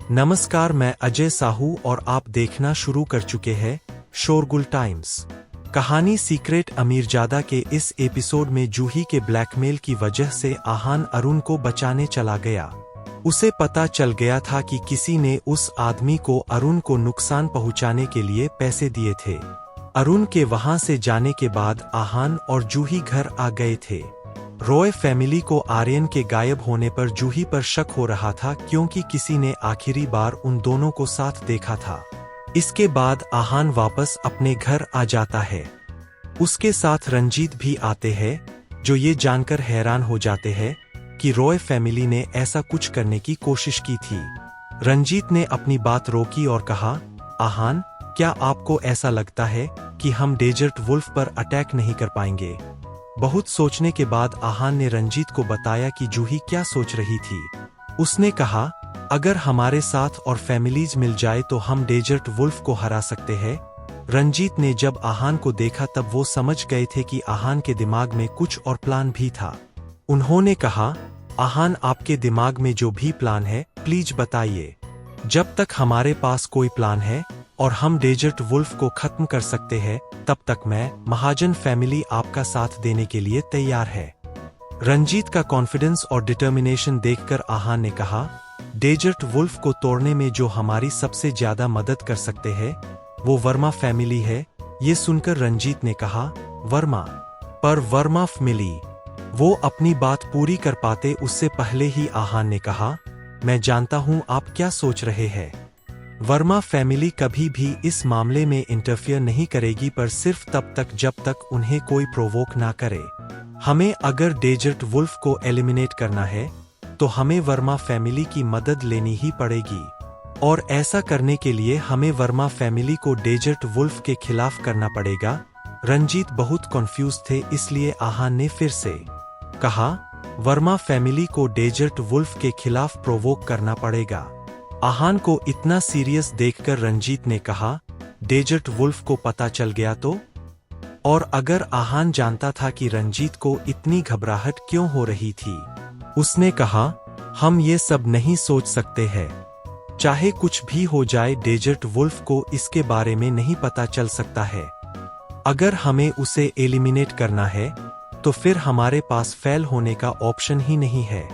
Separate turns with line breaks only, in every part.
नमस्कार, मैं अजय साहू और आप देखना शुरू कर चुके हैं शोरगुल टाइम्स। कहानी सीक्रेट अमीरजादा के इस एपिसोड में जूही के ब्लैकमेल की वजह से आहान अरुण को बचाने चला गया। उसे पता चल गया था कि किसी ने उस आदमी को अरुण को नुकसान पहुंचाने के लिए पैसे दिए थे। अरुण के वहां से जाने के बाद आहान और जूही घर आ गए थे। रॉय फैमिली को आर्यन के गायब होने पर जूही पर शक हो रहा था, क्योंकि किसी ने आखिरी बार उन दोनों को साथ देखा था। इसके बाद आहान वापस अपने घर आ जाता है। उसके साथ रंजीत भी आते हैं, जो ये जानकर हैरान हो जाते हैं कि रॉय फैमिली ने ऐसा कुछ करने की कोशिश की थी। रंजीत ने अपनी बात रोकी और कहा, आहान, क्या आपको ऐसा लगता है कि हम डेजर्ट वुल्फ पर अटैक नहीं कर पाएंगे? बहुत सोचने के बाद आहान ने रंजीत को बताया कि जूही क्या सोच रही थी। उसने कहा, अगर हमारे साथ और फैमिलीज मिल जाए तो हम डेजर्ट वुल्फ को हरा सकते हैं। रंजीत ने जब आहान को देखा तब वो समझ गए थे कि आहान के दिमाग में कुछ और प्लान भी था। उन्होंने कहा, आहान, आपके दिमाग में जो भी प्लान है प्लीज बताइए। जब तक हमारे पास कोई प्लान है और हम डेजर्ट वुल्फ को खत्म कर सकते हैं, तब तक मैं, महाजन फैमिली आपका साथ देने के लिए तैयार है। रंजीत का कॉन्फिडेंस और डिटर्मिनेशन देखकर आहान ने कहा, डेजर्ट वुल्फ को तोड़ने में जो हमारी सबसे ज्यादा मदद कर सकते हैं वो वर्मा फैमिली है। ये सुनकर रंजीत ने कहा, वर्मा? पर वर्मा फैमिली? वो अपनी बात पूरी कर पाते उससे पहले ही आहान ने कहा, मैं जानता हूं आप क्या सोच रहे हैं। वर्मा फैमिली कभी भी इस मामले में इंटरफियर नहीं करेगी, पर सिर्फ तब तक जब तक उन्हें कोई प्रोवोक ना करे। हमें अगर डेजर्ट वुल्फ को एलिमिनेट करना है तो हमें वर्मा फैमिली की मदद लेनी ही पड़ेगी, और ऐसा करने के लिए हमें वर्मा फैमिली को डेजर्ट वुल्फ के खिलाफ करना पड़ेगा। रंजीत बहुत कॉन्फ्यूज थे, इसलिए आहान ने फिर से कहा, वर्मा फैमिली को डेजर्ट वुल्फ के खिलाफ प्रोवोक करना पड़ेगा। आहान को इतना सीरियस देखकर रंजीत ने कहा, डेजर्ट वुल्फ को पता चल गया तो? और अगर आहान जानता था कि रंजीत को इतनी घबराहट क्यों हो रही थी, उसने कहा, हम ये सब नहीं सोच सकते हैं। चाहे कुछ भी हो जाए, डेजर्ट वुल्फ को इसके बारे में नहीं पता चल सकता है। अगर हमें उसे एलिमिनेट करना है तो फिर हमारे पास फेल होने का ऑप्शन ही नहीं है।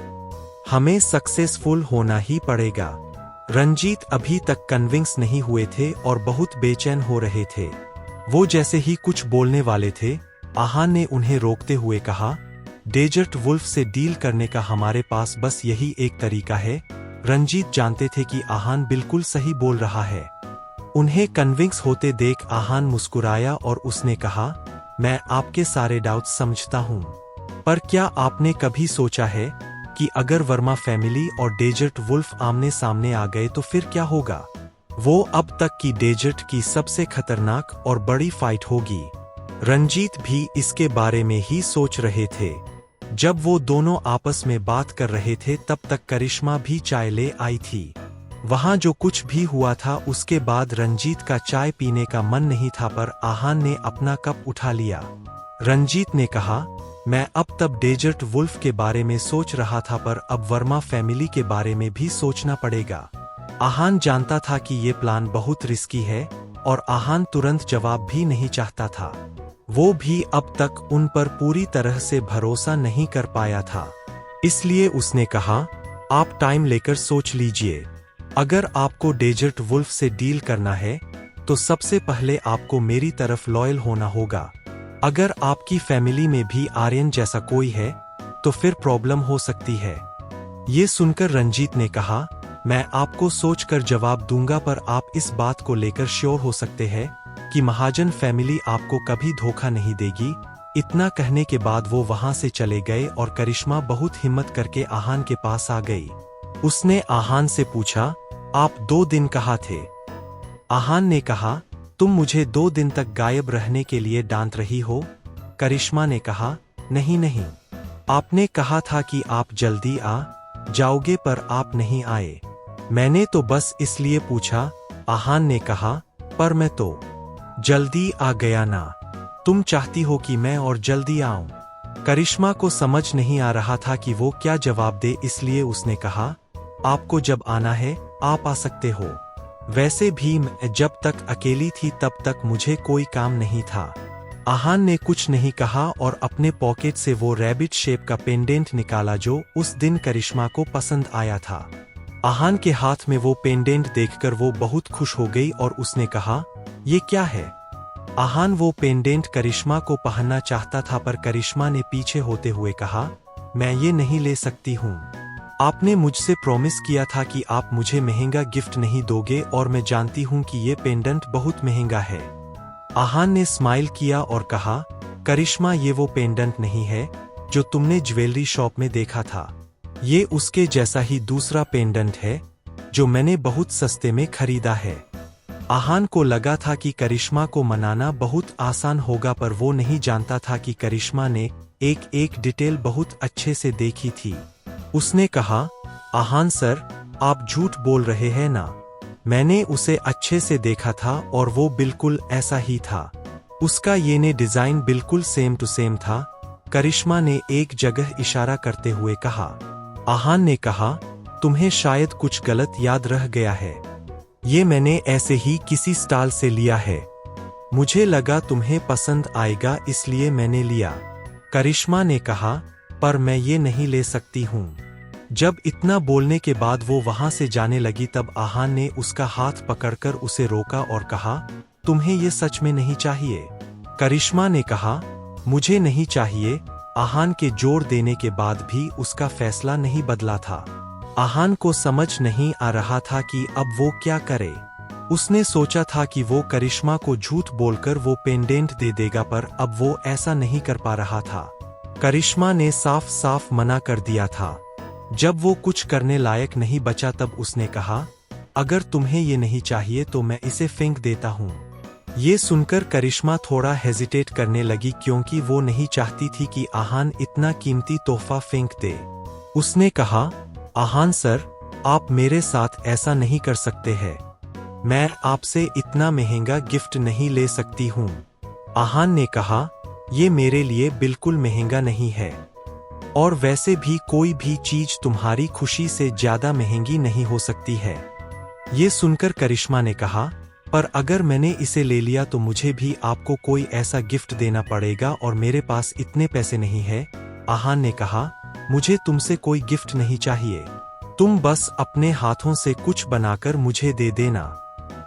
हमें सक्सेसफुल होना ही पड़ेगा। रंजीत अभी तक कन्विंस नहीं हुए थे और बहुत बेचैन हो रहे थे। वो जैसे ही कुछ बोलने वाले थे, आहान ने उन्हें रोकते हुए कहा, डेजर्ट वुल्फ से डील करने का हमारे पास बस यही एक तरीका है। रंजीत जानते थे कि आहान बिल्कुल सही बोल रहा है। उन्हें कन्विंस होते देख आहान मुस्कुराया और उसने कहा, मैं आपके सारे डाउट्स समझता हूँ, पर क्या आपने कभी सोचा है कि अगर वर्मा फैमिली और डेजर्ट वुल्फ आमने सामने आ गए तो फिर क्या होगा? वो अब तक की डेजर्ट की सबसे खतरनाक और बड़ी फाइट होगी। रंजीत भी इसके बारे में ही सोच रहे थे। जब वो दोनों आपस में बात कर रहे थे तब तक करिश्मा भी चाय ले आई थी। वहां जो कुछ भी हुआ था उसके बाद रंजीत का चाय पीने का मन नहीं था, पर आहान ने अपना कप उठा लिया। रंजीत ने कहा, मैं अब तब डेजर्ट वुल्फ के बारे में सोच रहा था, पर अब वर्मा फैमिली के बारे में भी सोचना पड़ेगा। आहान जानता था कि ये प्लान बहुत रिस्की है और आहान तुरंत जवाब भी नहीं चाहता था। वो भी अब तक उन पर पूरी तरह से भरोसा नहीं कर पाया था। इसलिए उसने कहा, आप टाइम लेकर सोच लीजिए। अगर आपको डेजर्ट वुल्फ से डील करना है तो सबसे पहले आपको मेरी तरफ लॉयल होना होगा। अगर आपकी फैमिली में भी आर्यन जैसा कोई है तो फिर प्रॉब्लम हो सकती है। ये सुनकर रंजीत ने कहा, मैं आपको सोचकर जवाब दूंगा, पर आप इस बात को लेकर श्योर हो सकते हैं कि महाजन फैमिली आपको कभी धोखा नहीं देगी। इतना कहने के बाद वो वहां से चले गए और करिश्मा बहुत हिम्मत करके आहान के पास आ गई। उसने आहान से पूछा, आप 2 दिन कहाँ थे? आहान ने कहा, तुम मुझे 2 दिन तक गायब रहने के लिए डांट रही हो? करिश्मा ने कहा, नहीं नहीं, आपने कहा था कि आप जल्दी आ जाओगे, पर आप नहीं आए। मैंने तो बस इसलिए पूछा। आहान ने कहा, पर मैं तो जल्दी आ गया ना। तुम चाहती हो कि मैं और जल्दी आऊं? करिश्मा को समझ नहीं आ रहा था कि वो क्या जवाब दे, इसलिए उसने कहा, आपको जब आना है आप आ सकते हो। वैसे भी मैं जब तक अकेली थी तब तक मुझे कोई काम नहीं था। आहान ने कुछ नहीं कहा और अपने पॉकेट से वो रैबिट शेप का पेंडेंट निकाला जो उस दिन करिश्मा को पसंद आया था। आहान के हाथ में वो पेंडेंट देखकर वो बहुत खुश हो गई और उसने कहा, ये क्या है? आहान वो पेंडेंट करिश्मा को पहनना चाहता था पर करिश्मा ने पीछे होते हुए कहा, मैं ये नहीं ले सकती हूँ। आपने मुझसे प्रॉमिस किया था कि आप मुझे महंगा गिफ्ट नहीं दोगे और मैं जानती हूँ कि ये पेंडेंट बहुत महंगा है। आहान ने स्माइल किया और कहा, करिश्मा ये वो पेंडेंट नहीं है जो तुमने ज्वेलरी शॉप में देखा था। ये उसके जैसा ही दूसरा पेंडेंट है जो मैंने बहुत सस्ते में खरीदा है। आहान को लगा था कि करिश्मा को मनाना बहुत आसान होगा पर वो नहीं जानता था कि करिश्मा ने एक एक डिटेल बहुत अच्छे से देखी थी। उसने कहा, आहान सर, आप झूठ बोल रहे हैं ना? मैंने उसे अच्छे से देखा था और वो बिल्कुल ऐसा ही था। उसका ये डिजाइन बिल्कुल सेम टू सेम था। करिश्मा ने एक जगह इशारा करते हुए कहा। आहान ने कहा, तुम्हें शायद कुछ गलत याद रह गया है। ये मैंने ऐसे ही किसी स्टॉल से लिया है। मुझे लगा तुम्हें पसंद आएगा इसलिए मैंने लिया। करिश्मा ने कहा, पर मैं ये नहीं ले सकती हूँ। जब इतना बोलने के बाद वो वहां से जाने लगी तब आहान ने उसका हाथ पकड़कर उसे रोका और कहा, तुम्हें ये सच में नहीं चाहिए? करिश्मा ने कहा, मुझे नहीं चाहिए। आहान के जोर देने के बाद भी उसका फैसला नहीं बदला था। आहान को समझ नहीं आ रहा था कि अब वो क्या करे। उसने सोचा था कि वो करिश्मा को झूठ बोलकर वो पेंडेंट दे देगा पर अब वो ऐसा नहीं कर पा रहा था। करिश्मा ने साफ साफ मना कर दिया था। जब वो कुछ करने लायक नहीं बचा तब उसने कहा, अगर तुम्हें ये नहीं चाहिए तो मैं इसे फेंक देता हूँ। ये सुनकर करिश्मा थोड़ा हेजिटेट करने लगी क्योंकि वो नहीं चाहती थी कि आहान इतना कीमती तोहफा फेंक दे। उसने कहा, आहान सर, आप मेरे साथ ऐसा नहीं कर सकते हैं। मैं आपसे इतना महंगा गिफ्ट नहीं ले सकती हूँ। आहान ने कहा, ये मेरे लिए बिल्कुल महंगा नहीं है और वैसे भी कोई भी चीज तुम्हारी खुशी से ज्यादा महंगी नहीं हो सकती है। ये सुनकर करिश्मा ने कहा, पर अगर मैंने इसे ले लिया तो मुझे भी आपको कोई ऐसा गिफ्ट देना पड़ेगा और मेरे पास इतने पैसे नहीं है। आहान ने कहा, मुझे तुमसे कोई गिफ्ट नहीं चाहिए। तुम बस अपने हाथों से कुछ बनाकर मुझे दे देना।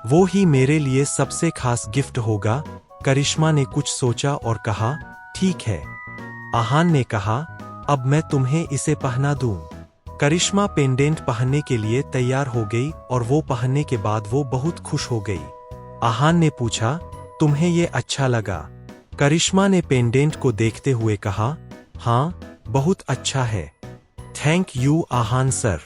वो ही मेरे लिए सबसे खास गिफ्ट होगा। करिश्मा ने कुछ सोचा और कहा, ठीक है। आहान ने कहा, अब मैं तुम्हें इसे पहना दूं। करिश्मा पेंडेंट पहनने के लिए तैयार हो गई और वो पहनने के बाद वो बहुत खुश हो गई। आहान ने पूछा, तुम्हें ये अच्छा लगा? करिश्मा ने पेंडेंट को देखते हुए कहा, हाँ, बहुत अच्छा है। Thank you Aahan sir.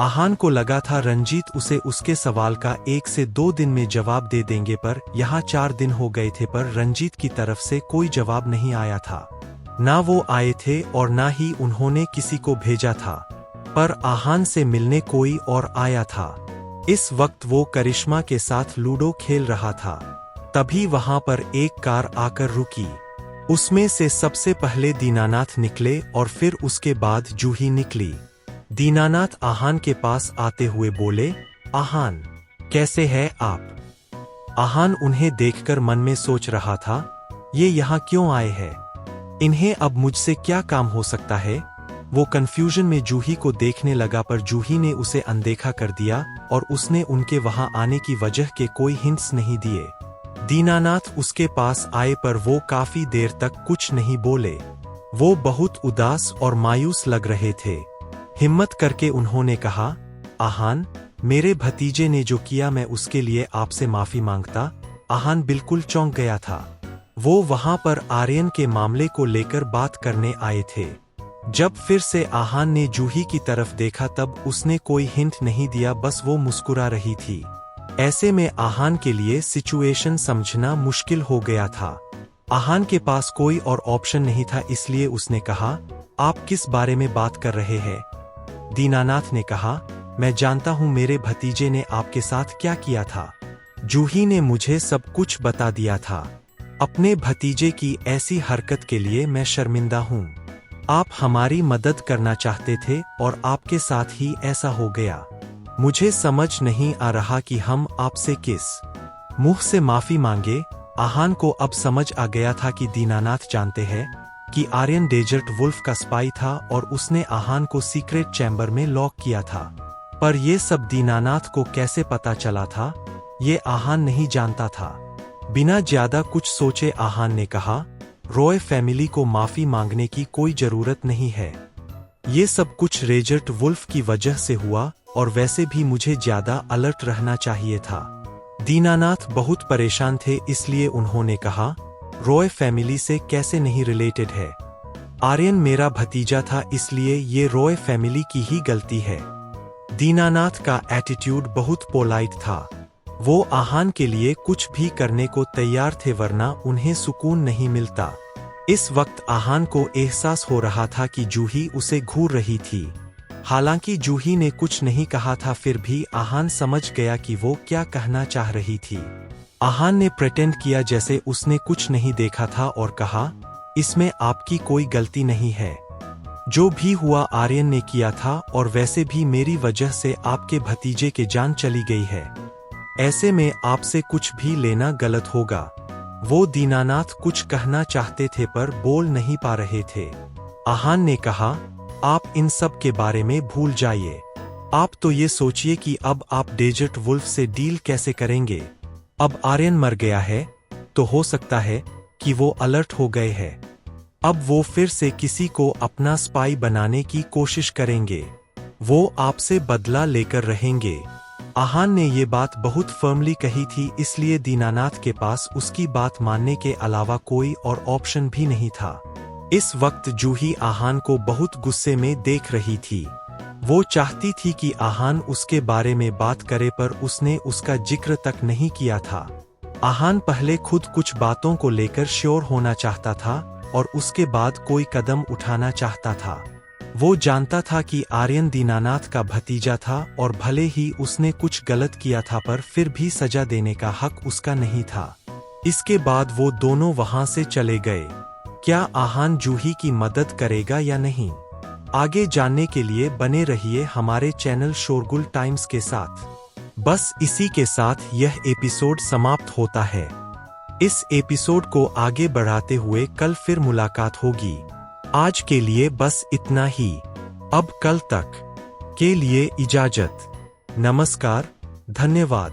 Aahan को लगा था रंजीत उसे उसके सवाल का 1 से 2 दिन में जवाब दे देंगे पर यहाँ 4 दिन हो गए थे पर रंजीत की तरफ से कोई जवाब नहीं आया था। ना वो आए थे और ना ही उन्होंने किसी को भेजा था। पर आहान से मिलने कोई और आया था। इस वक्त वो करिश्मा के साथ लूडो खेल रहा था। तभी वहां पर एक कार आकर रुकी। उसमें से सबसे पहले दीनानाथ निकले और फिर उसके बाद जूही निकली। दीनानाथ आहान के पास आते हुए बोले, आहान, कैसे हैं आप? आहान उन्हें देखकर मन में सोच रहा था, ये यहाँ क्यों आए हैं? इन्हें अब मुझसे क्या काम हो सकता है? वो कंफ्यूजन में जूही को देखने लगा पर जूही ने उसे अनदेखा कर दिया और उसने उनके वहां आने की वजह के कोई हिंट्स नहीं दिए। दीनानाथ उसके पास आए पर वो काफी देर तक कुछ नहीं बोले। वो बहुत उदास और मायूस लग रहे थे। हिम्मत करके उन्होंने कहा, आहान, मेरे भतीजे ने जो किया मैं उसके लिए आपसे माफी मांगता। आहान बिल्कुल चौंक गया था। वो वहां पर आर्यन के मामले को लेकर बात करने आए थे। जब फिर से आहान ने जूही की तरफ देखा तब उसने कोई हिंट नहीं दिया, बस वो मुस्कुरा रही थी। ऐसे में आहान के लिए सिचुएशन समझना मुश्किल हो गया था। आहान के पास कोई और ऑप्शन नहीं था इसलिए उसने कहा, आप किस बारे में बात कर रहे हैं? दीनानाथ ने कहा, मैं जानता हूं मेरे भतीजे ने आपके साथ क्या किया था। जूही ने मुझे सब कुछ बता दिया था। अपने भतीजे की ऐसी हरकत के लिए मैं शर्मिंदा हूं। आप हमारी मदद करना चाहते थे और आपके साथ ही ऐसा हो गया। मुझे समझ नहीं आ रहा कि हम आपसे किस मुंह से माफी मांगे। आहान को अब समझ आ गया था कि दीनानाथ जानते हैं कि आर्यन डेजर्ट वुल्फ का स्पाई था और उसने आहान को सीक्रेट चैम्बर में लॉक किया था। पर यह सब दीनानाथ को कैसे पता चला था, ये आहान नहीं जानता था। बिना ज्यादा कुछ सोचे आहान ने कहा, रॉय फैमिली को माफी मांगने की कोई जरूरत नहीं है। ये सब कुछ डेजर्ट वुल्फ की वजह से हुआ और वैसे भी मुझे ज्यादा अलर्ट रहना चाहिए था। दीनानाथ बहुत परेशान थे, इसलिए उन्होंने कहा, रॉय फैमिली से कैसे नहीं रिलेटेड है। आर्यन मेरा भतीजा था, इसलिए ये रॉय फैमिली की ही गलती है। दीनानाथ का एटीट्यूड बहुत पोलाइट था। वो आहान के लिए कुछ भी करने को तैयार थे, वरना उन्हें सुकून नहीं मिलता। इस वक्त आहान को एहसास हो रहा था कि जूही उसे घूर रही थी। हालांकि जूही ने कुछ नहीं कहा था, फिर भी आहान समझ गया कि वो क्या कहना चाह रही थी। आहान ने प्रेटेंड किया जैसे उसने कुछ नहीं देखा था और कहा, इसमें आपकी कोई गलती नहीं है। जो भी हुआ आर्यन ने किया था और वैसे भी मेरी वजह से आपके भतीजे की जान चली गई है। ऐसे में आपसे कुछ भी लेना गलत होगा। वो दीनानाथ कुछ कहना चाहते थे पर बोल नहीं पा रहे थे। आहान ने कहा, आप इन सब के बारे में भूल जाइए। आप तो ये सोचिए कि अब आप डेजर्ट वुल्फ से डील कैसे करेंगे। अब आर्यन मर गया है तो हो सकता है कि वो अलर्ट हो गए हैं। अब वो फिर से किसी को अपना स्पाई बनाने की कोशिश करेंगे। वो आपसे बदला लेकर रहेंगे। आहान ने ये बात बहुत फर्मली कही थी, इसलिए दीनानाथ के पास उसकी बात मानने के अलावा कोई और ऑप्शन भी नहीं था। इस वक्त जूही आहान को बहुत गुस्से में देख रही थी। वो चाहती थी कि आहान उसके बारे में बात करे, पर उसने उसका जिक्र तक नहीं किया था। आहान पहले खुद कुछ बातों को लेकर श्योर होना चाहता था और उसके बाद कोई कदम उठाना चाहता था। वो जानता था कि आर्यन दीनानाथ का भतीजा था और भले ही उसने कुछ गलत किया था, पर फिर भी सजा देने का हक उसका नहीं था। इसके बाद वो दोनों वहां से चले गए। क्या आहान जूही की मदद करेगा या नहीं? आगे जानने के लिए बने रहिए हमारे चैनल शोरगुल टाइम्स के साथ। बस इसी के साथ यह एपिसोड समाप्त होता है। इस एपिसोड को आगे बढ़ाते हुए कल फिर मुलाकात होगी। आज के लिए बस इतना ही। अब कल तक के लिए इजाजत। नमस्कार, धन्यवाद।